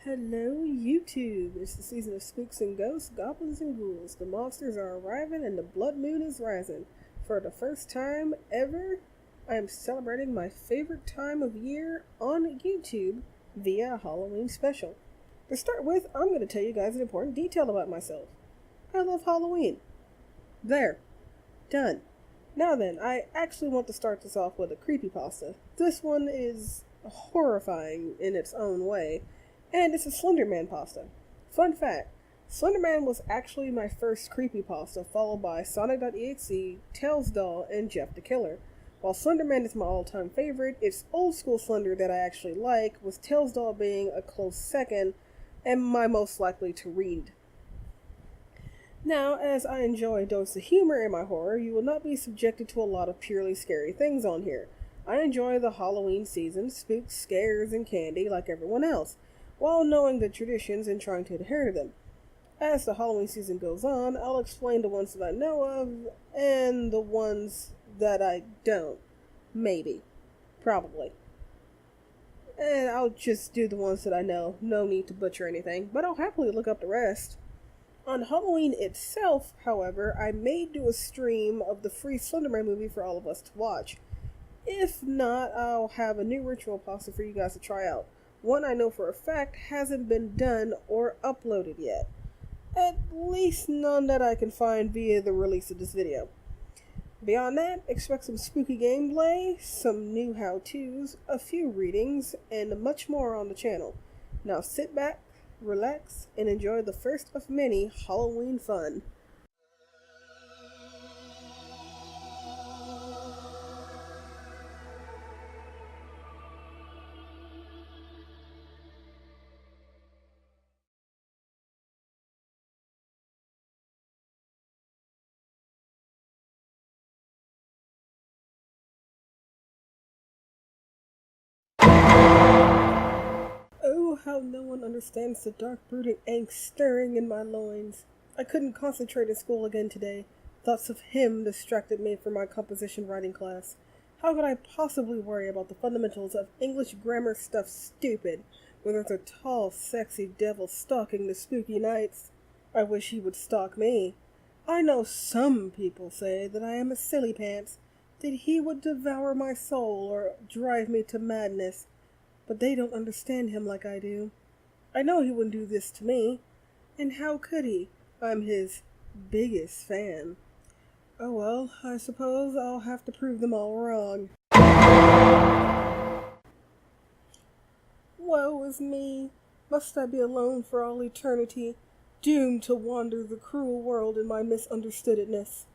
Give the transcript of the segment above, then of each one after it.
Hello, YouTube! It's the season of spooks and ghosts, goblins and ghouls. The monsters are arriving and the blood moon is rising. For the first time ever, I am celebrating my favorite time of year on YouTube via a Halloween special. To start with, I'm going to tell you guys an important detail about myself. I love Halloween. There. Done. Now then, I actually want to start this off with a creepypasta. This one is horrifying in its own way. And it's a Slenderman pasta. Fun fact, Slenderman was actually my first creepypasta, followed by Sonic.exe, Tails Doll, and Jeff the Killer. While Slenderman is my all-time favorite, it's old school Slender that I actually like, with Tails Doll being a close second, and my most likely to read. Now, as I enjoy a dose of humor in my horror, you will not be subjected to a lot of purely scary things on here. I enjoy the Halloween season, spooks, scares, and candy like everyone else, while knowing the traditions and trying to adhere to them. As the Halloween season goes on, I'll explain the ones that I know of, and the ones that I don't. Maybe. Probably. And I'll just do the ones that I know. No need to butcher anything, but I'll happily look up the rest. On Halloween itself, however, I may do a stream of the free Slenderman movie for all of us to watch. If not, I'll have a new ritual pasta for you guys to try out. One I know for a fact hasn't been done or uploaded yet. At least none that I can find via the release of this video. Beyond that, expect some spooky gameplay, some new how-tos, a few readings, and much more on the channel. Now sit back, relax, and enjoy the first of many Halloween fun. Oh, how no one understands the dark brooding angst stirring in my loins. I couldn't concentrate in school again today. Thoughts of him distracted me from my composition writing class. How could I possibly worry about the fundamentals of English grammar stuff stupid, when there's a tall, sexy devil stalking the spooky nights? I wish he would stalk me. I know some people say that I am a silly pants, that he would devour my soul or drive me to madness. But they don't understand him like I do. I know he wouldn't do this to me. And how could he? I'm his biggest fan. Oh well, I suppose I'll have to prove them all wrong. Woe is me. Must I be alone for all eternity, doomed to wander the cruel world in my misunderstoodness?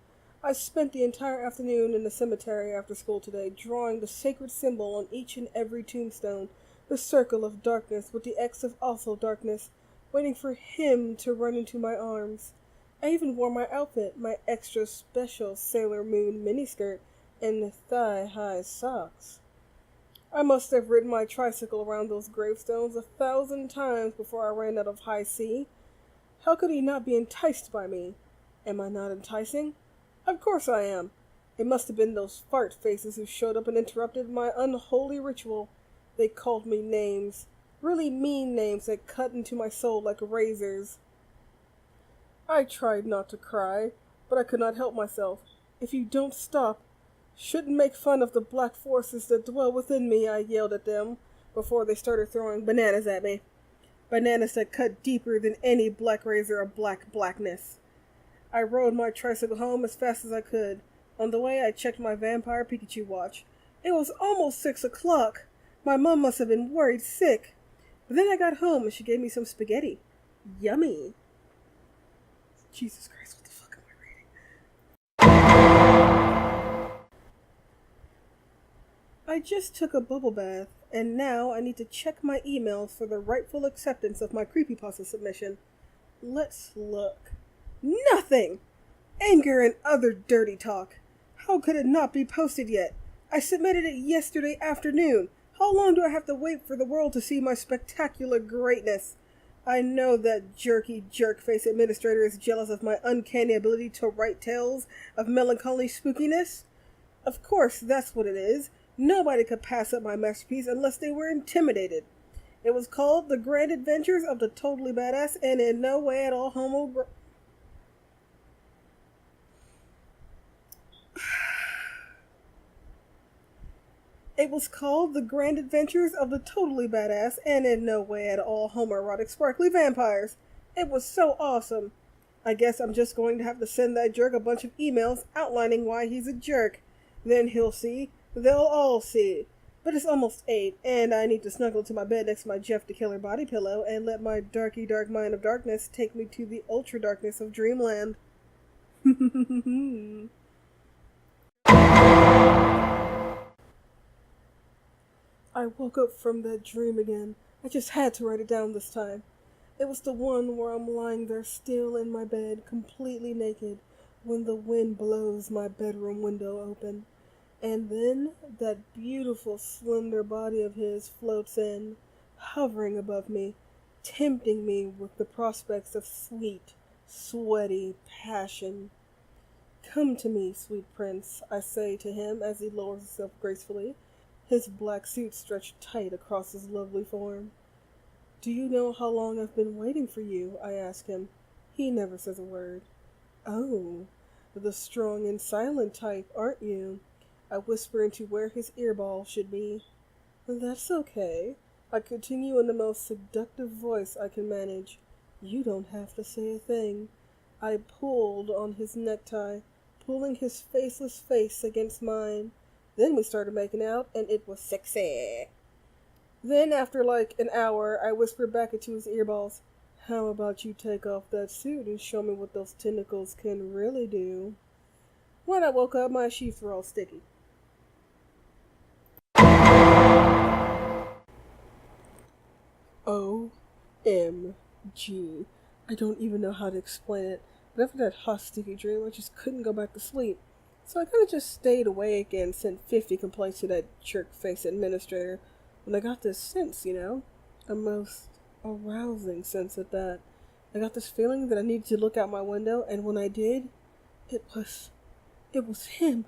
I spent the entire afternoon in the cemetery after school today, drawing the sacred symbol on each and every tombstone, the circle of darkness with the X of also darkness, waiting for him to run into my arms. I even wore my outfit, my extra special Sailor Moon miniskirt, and thigh-high socks. I must have ridden my tricycle around those gravestones 1,000 times before I ran out of high C. How could he not be enticed by me? Am I not enticing? Of course I am. It must have been those fart faces who showed up and interrupted my unholy ritual. They called me names, really mean names that cut into my soul like razors. I tried not to cry, but I could not help myself. If you don't stop, shouldn't make fun of the black forces that dwell within me, I yelled at them before they started throwing bananas at me. Bananas that cut deeper than any black razor of blackness. I rode my tricycle home as fast as I could. On the way, I checked my Vampire Pikachu watch. It was almost 6 o'clock. My mom must have been worried sick. But then I got home and she gave me some spaghetti. Yummy. Jesus Christ, what the fuck am I reading? I just took a bubble bath, and now I need to check my email for the rightful acceptance of my creepypasta submission. Let's look. Nothing! Anger and other dirty talk. How could it not be posted yet? I submitted it yesterday afternoon. How long do I have to wait for the world to see my spectacular greatness? I know that jerky jerk-face administrator is jealous of my uncanny ability to write tales of melancholy spookiness. Of course, that's what it is. Nobody could pass up my masterpiece unless they were intimidated. It was called The Grand Adventures of the Totally Badass and in no way at all It was called The Grand Adventures of the Totally Badass and in no way at all homoerotic sparkly vampires. It was so awesome. I guess I'm just going to have to send that jerk a bunch of emails outlining why he's a jerk. Then he'll see. They'll all see. But it's almost 8, and I need to snuggle to my bed next to my Jeff the Killer body pillow and let my darky dark mind of darkness take me to the ultra darkness of dreamland. I woke up from that dream again. I just had to write it down this time. It was the one where I'm lying there still in my bed, completely naked, when the wind blows my bedroom window open. And then that beautiful, slender body of his floats in, hovering above me, tempting me with the prospects of sweet, sweaty passion. "Come to me, sweet prince," I say to him as he lowers himself gracefully, his black suit stretched tight across his lovely form. "Do you know how long I've been waiting for you?" I ask him. He never says a word. "Oh, the strong and silent type, aren't you?" I whisper into where his earball should be. "That's okay," I continue in the most seductive voice I can manage. "You don't have to say a thing." I pulled on his necktie, pulling his faceless face against mine. Then we started making out, and it was sexy. Then, after like an hour, I whispered back into his earballs, "How about you take off that suit and show me what those tentacles can really do?" When I woke up, my sheets were all sticky. OMG. I don't even know how to explain it, but after that hot, sticky dream, I just couldn't go back to sleep. So I kind of just stayed awake and sent 50 complaints to that jerk-face administrator when I got this sense, a most arousing sense at that. I got this feeling that I needed to look out my window, and when I did, it was him.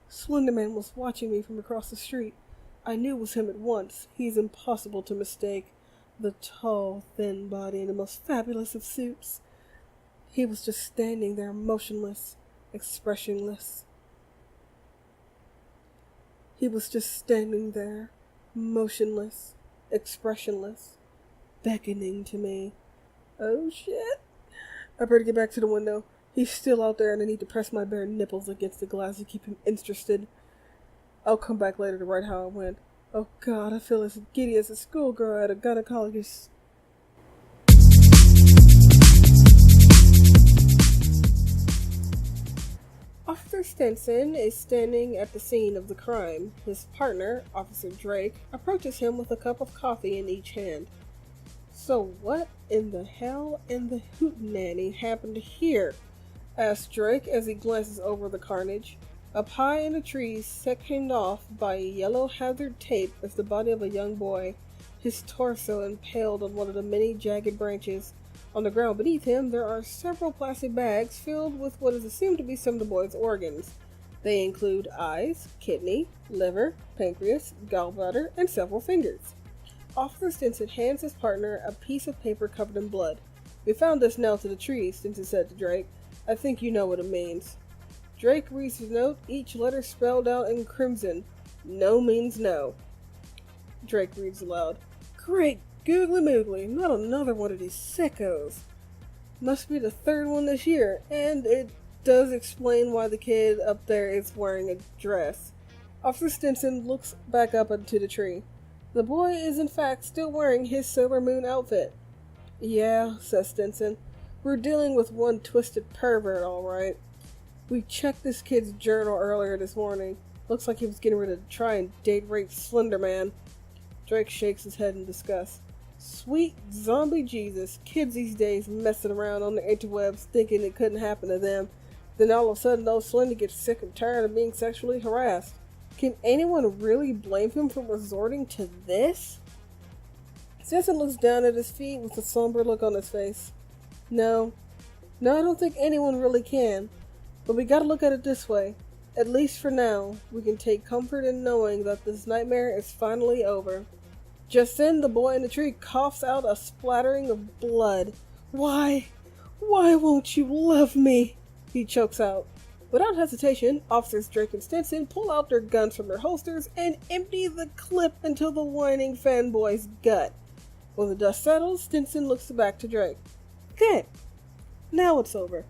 Slenderman was watching me from across the street. I knew it was him at once. He's impossible to mistake. The tall, thin body in the most fabulous of suits. He was just standing there motionless, expressionless. He was just standing there, motionless, expressionless, beckoning to me. Oh shit. I better get back to the window. He's still out there and I need to press my bare nipples against the glass to keep him interested. I'll come back later to write how it went. Oh God, I feel as giddy as a schoolgirl at a gynecologist. Officer Stinson is standing at the scene of the crime. His partner, Officer Drake, approaches him with a cup of coffee in each hand. "So what in the hell in the hootenanny happened here?" asks Drake as he glances over the carnage. Up high in a tree, sectioned off by yellow hazard tape, is the body of a young boy, his torso impaled on one of the many jagged branches. On the ground beneath him, there are several plastic bags filled with what is assumed to be some of the boy's organs. They include eyes, kidney, liver, pancreas, gallbladder, and several fingers. Officer Stinson hands his partner a piece of paper covered in blood. "We found this nailed to the tree," Stinson said to Drake. "I think you know what it means." Drake reads his note, each letter spelled out in crimson. "No means no." Drake reads aloud. "Great googly moogly, not another one of these sickos. Must be the third one this year, and it does explain why the kid up there is wearing a dress." Officer Stinson looks back up into the tree. The boy is in fact still wearing his Sailor Moon outfit. "Yeah," says Stinson, "we're dealing with one twisted pervert, all right. We checked this kid's journal earlier this morning. Looks like he was getting ready to try and date rape Slenderman." Drake shakes his head in disgust. "Sweet zombie Jesus, kids these days messing around on the interwebs thinking it couldn't happen to them. Then all of a sudden old Slendy gets sick and tired of being sexually harassed. Can anyone really blame him for resorting to this?" Stinson looks down at his feet with a somber look on his face. No, I don't think anyone really can. But we gotta look at it this way. At least for now, we can take comfort in knowing that this nightmare is finally over. Just then, the boy in the tree coughs out a splattering of blood. Why won't you love me? He chokes out. Without hesitation, Officers Drake and Stinson pull out their guns from their holsters and empty the clip into the whining fanboy's gut. When the dust settles, Stinson looks back to Drake. Good. Now it's over.